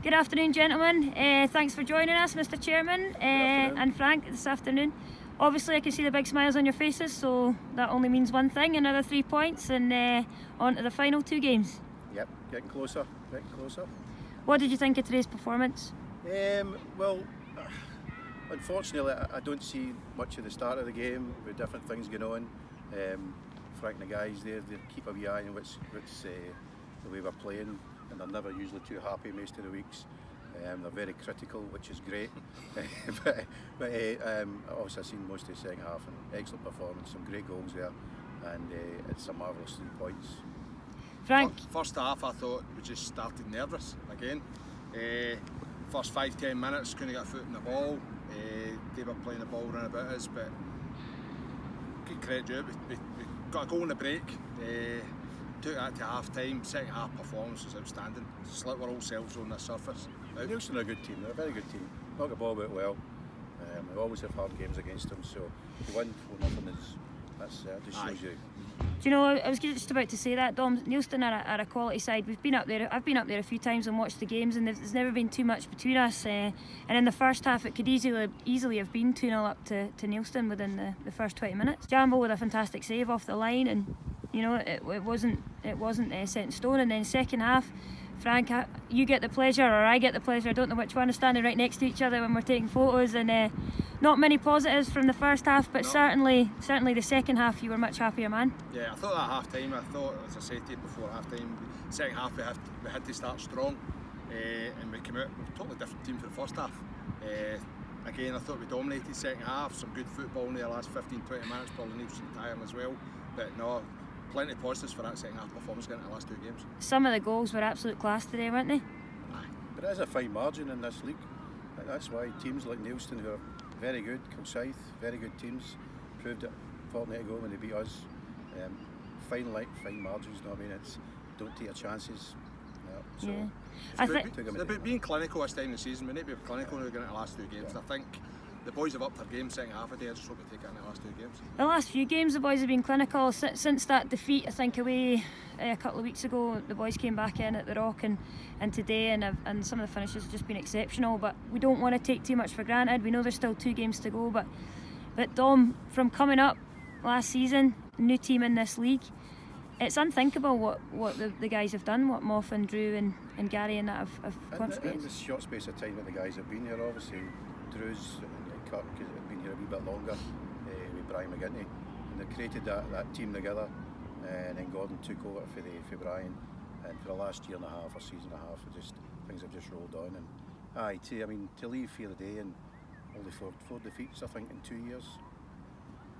Good afternoon, gentlemen. Thanks for joining us, Mr. Chairman and Frank, this afternoon. Obviously, I can see the big smiles on your faces, so that only means one thing: another 3 points, and on to the final 2 games. Yep, getting closer. What did you think of today's performance? Well, unfortunately, I don't see much of the start of the game with different things going on. Frank and the guys there, they keep a wee eye on what's the way we're playing, and they're never usually too happy most of the weeks. They're very critical, which is great. but obviously I've seen most of the second half, and excellent performance, some great goals there, and it's a marvellous 3 points. Frank? First half I thought we just started nervous again. First 5-10 minutes couldn't get a foot in the ball. They were playing the ball around about us, but good credit to it. We got a goal in the break. Took that to half time. Second half performance was outstanding. Just like we're all selves on the surface. Nielsen are a good team, they're a very good team. Knock the ball about well. We always have hard games against them, so to win 4-0 just shows you. Do you know, I was just about to say that, Dom. Nielsen are a quality side. I've been up there a few times and watched the games, and there's never been too much between us. And in the first half, it could easily have been 2-0 up to Nielsen within the first 20 minutes. Jambo with a fantastic save off the line, and you know it wasn't set in stone. And then second half, Frank, you get the pleasure, or I get the pleasure, I don't know which one, of standing right next to each other when we're taking photos, and not many positives from the first half, but certainly the second half you were much happier, man. Yeah, I thought at half time, as I said to you before half time, second half we had to start strong, and we came out with a totally different team for the first half. Again, I thought we dominated second half, some good football in the last 15-20 minutes, probably Nielsen tiring as well, but no, plenty of positives for that second half performance getting the last 2 games. Some of the goals were absolute class today, weren't they? Aye. But it is a fine margin in this league. That's why teams like Nielsen, who are very good, Kilsyth, very good teams, proved it a fortnight ago when they beat us. Fine margins, you know what I mean? Don't take your chances. So yeah. It's about being clinical this time of the season. We need to be clinical when we get into the last 2 games. Yeah. I think the boys have upped their game second half a day. I just hope we take it in the last 2 games. The last few games the boys have been clinical. Since that defeat, I think, away a couple of weeks ago, the boys came back in at the Rock, and today, and some of the finishes have just been exceptional. But we don't want to take too much for granted. We know there's still 2 games to go, but Dom, from coming up last season, new team in this league, it's unthinkable what the guys have done, what Moff and Drew and Gary and that have contributed. In the short space of time that the guys have been here, obviously Drew's and Kirk have been here a wee bit longer with Brian McGinty, and they created that team together, and then Gordon took over for Brian, and for the last year and a half or season and a half, things have just rolled on. And to leave here today and only 4 defeats, I think, in 2 years,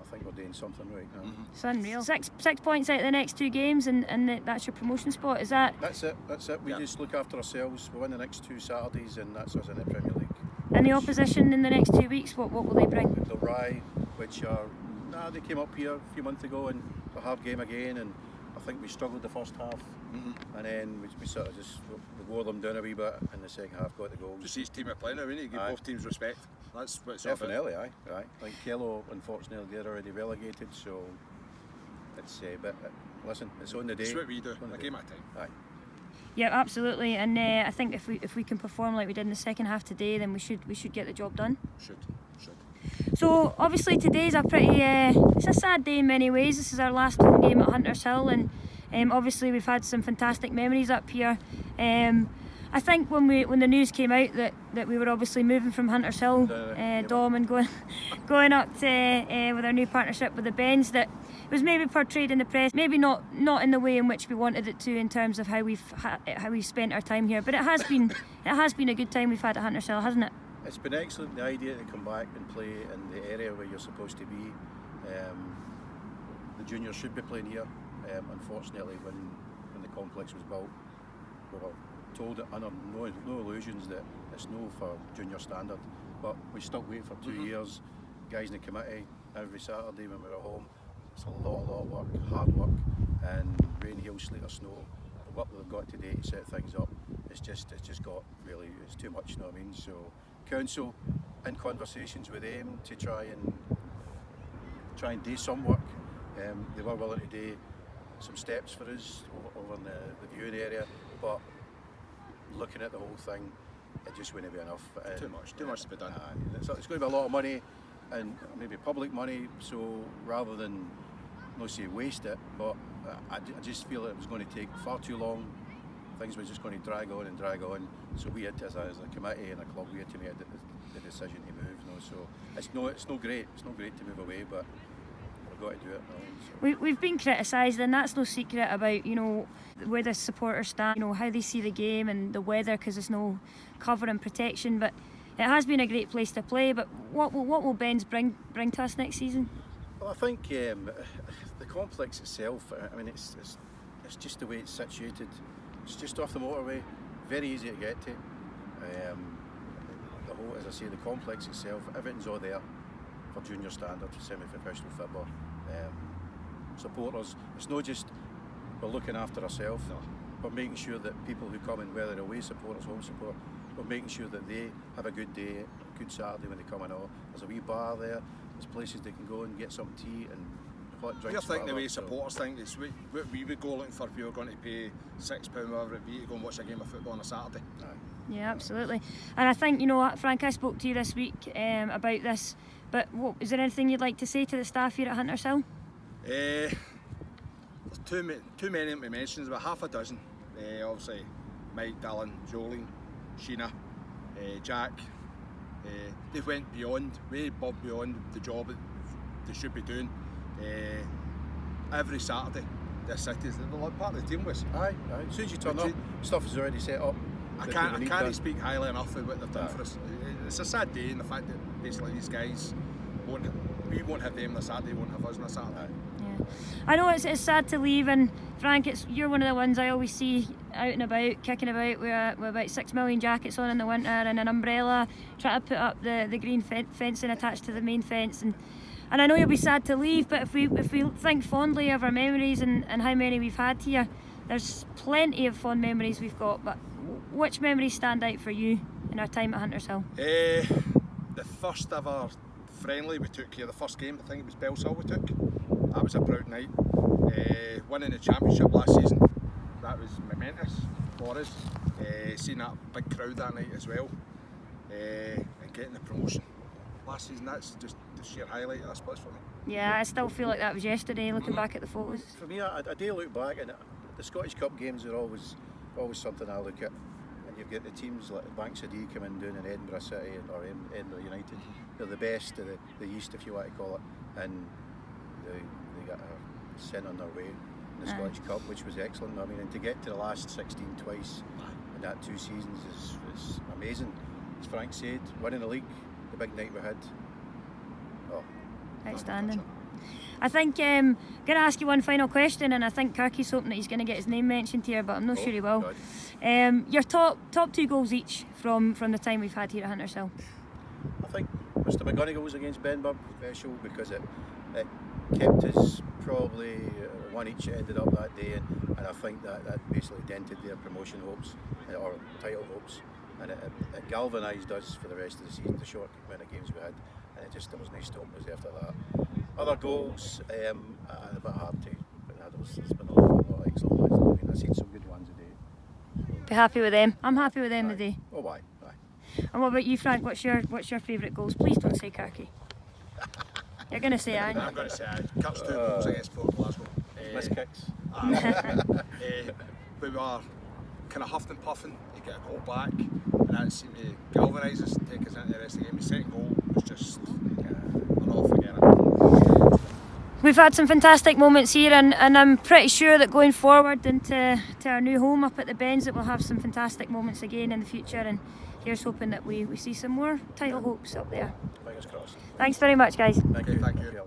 I think we're doing something right now. Mm-hmm. It's unreal. 6 points out of the next 2 games, and that's your promotion spot, is that? That's it. We just look after ourselves. We win the next 2 Saturdays, and that's us in the Premier League. And the opposition in the next 2 weeks, what will they bring? The Rye, which are, they came up here a few months ago, and a hard game again, and I think we struggled the first half, and then we sort of just wore them down a wee bit in the second half, got the goals. Just each team are playing now, we need to give both teams respect. That's what it's definitely, aye. Like Kello, unfortunately, they're already relegated, so it's but listen, it's on the day. It's what we do, a game at a time. Aye. Yeah, absolutely, and I think if we can perform like we did in the second half today, then we should get the job done. Should. So obviously today's a pretty it's a sad day in many ways. This is our last home game at Huntershill, and obviously we've had some fantastic memories up here. I think when the news came out that we were obviously moving from Huntershill, Dom, and going up to with our new partnership with the Bens, that it was maybe portrayed in the press, maybe not in the way in which we wanted it to, in terms of how we've spent our time here. But it has been a good time we've had at Huntershill, hasn't it? It's been excellent, the idea to come back and play in the area where you're supposed to be. The juniors should be playing here. Unfortunately, when the complex was built, we were told that under no illusions that it's no for junior standard, but we stuck waiting for 2 years. Guys in the committee, every Saturday when we were at home, it's a lot of work, hard work, and rain, hail, sleet or snow. The work that they've got today to set things up, it's just got really, it's too much, you know what I mean? So council, in conversations with them to try and do some work. They were willing to do some steps for us over in the viewing area, but looking at the whole thing, it just wouldn't be enough. Too much to be done. It's going to be a lot of money, and maybe public money. So rather than not say waste it, but I just feel it was going to take far too long. Things were just going to drag on and drag on. So we had, as a committee and a club, we had to make the decision to move. So it's no great. It's not great to move away, but we've got to do it now. So. We've been criticised, and that's no secret, about where the supporters stand, how they see the game and the weather, because there's no cover and protection. But it has been a great place to play. But what will Ben's bring to us next season? Well, I think the complex itself. I mean, it's just the way it's situated. It's just off the motorway, very easy to get to. The whole, as I say, the complex itself, everything's all there for junior standard, for semi-professional football. Supporters, it's not just we're looking after ourselves, we're making sure that people who come in, whether away supporters, home support, we're making sure that they have a good day, a good Saturday when they come in. There's a wee bar there, there's places they can go and get something to eat and hot drinks. You're thinking the way supporters think, it's what we would go looking for if we were going to pay £6, whatever it be, to go and watch a game of football on a Saturday. Yeah, absolutely. And I think, Frank, I spoke to you this week about this, but is there anything you'd like to say to the staff here at Huntershill? There's too many to mention, about half a dozen. Obviously, Mike, Dylan, Jolene, Sheena, Jack. They went way above beyond the job that they should be doing. Every Saturday, they're cities, they're like part of the team with us. Aye. As soon as you turn up, stuff is already set up. I can't speak highly enough of what they've done for us. It's a sad day in the fact that basically these guys we won't have them on a Saturday, won't have us on a Saturday. Yeah. I know it's sad to leave, and Frank, you're one of the ones I always see out and about, kicking about with about 6 million jackets on in the winter and an umbrella, trying to put up the green fencing attached to the main fence. And I know you'll be sad to leave, but if we think fondly of our memories and how many we've had here, there's plenty of fond memories we've got. But which memories stand out for you in our time at Huntershill? The first ever friendly we took here, the first game, I think it was Bellshill we took. That was a proud night. Winning the championship last season, that was momentous for us. Seeing that big crowd that night as well, and getting the promotion last season, that's just the sheer highlight of this place for me. Yeah, I still feel like that was yesterday, looking back at the photos. For me, I do look back, and the Scottish Cup games are always something I look at. And you've got the teams like Banks of Dee coming down in Edinburgh City or Edinburgh United. They're the best of the East, if you want to call it, and they got sent on their way in the Scottish Cup, which was excellent. I mean, and to get to the last 16 twice in that 2 seasons is amazing. As Frank said, winning the league, the big night we had. Outstanding. I think I'm going to ask you one final question, and I think Kirky's hoping that he's going to get his name mentioned here, but I'm not sure he will. Your top 2 goals each from the time we've had here at Huntershill. I think Mr McGonagall's against Benburn special because it kept us probably one each ended up that day, and I think that basically dented their promotion hopes or title hopes, and it galvanised us for the rest of the season, the short amount of games we had, and there was no stopping us after that. Other goals, a bit hard to, but there's been a lot of excellent ones. I mean, I've seen some good ones today. Be happy with them. I'm happy with them today. Oh, aye. And what about you, Frank? What's your favourite goals? Please don't say Kirky. You're going to say aye. I'm going to say aye. Cups 2 goals against Port Glasgow. Miss kicks. We were kind of huffing and puffing to get a goal back, and that seemed to galvanise us, take us into the rest of the game. The second goal was just an off-forget it. We've had some fantastic moments here, and I'm pretty sure that going forward into our new home up at the Bens, that we'll have some fantastic moments again in the future, and here's hoping that we see some more title hopes up there. Fingers crossed. Thanks very much, guys. Thank you. Thank you.